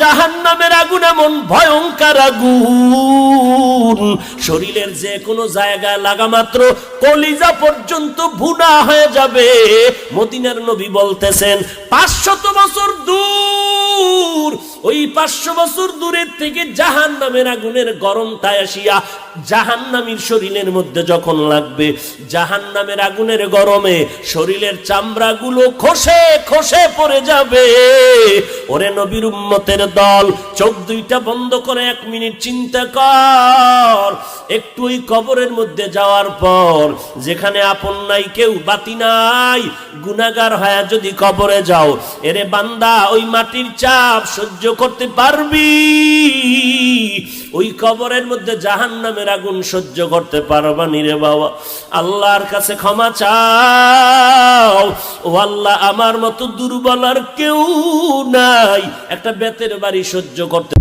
জাহান্নামের আগুন এমন ভয়ঙ্কর আগুন, শরীরের যে কোনো জায়গায় লাগা মাত্র কলিজা পর্যন্ত ভুনা হয়ে যাবে। মদিনার নবী বলতেছেন 500 বছর দূর, ওই 500 বছর দূরের থেকে জাহান্নামের আগুনের গরমটা আসিয়া জাহান্নামীর শরীরের মধ্যে যখন লাগবে, জাহান্নামের আগুনের গরমে শরীরের চামড়াগুলো খসে খসে পড়ে যাবে। ওরে নবীর উম্মতের দল, চোখ দুইটা বন্ধ করে 1 মিনিট চিন্তা কর। একটু ওই কবরের মধ্যে যাওয়ার পর, যেখানে আপন নাই, কেউ বাতি নাই, গুনাহগার হয়ে যদি কবরে যাও, এরে বান্দা ওই মাটির চাপ সহ্য করতে পারবি? ওই কবরের মধ্যে জাহান্নামের আগুন সহ্য করতে পারবা নি রে বাবা? আল্লাহর কাছে ক্ষমা চাও, ও আল্লাহ আমার মতো দুর্বল আর কেউ নাই, একটা বেতের বাড়ি সহ্য করতে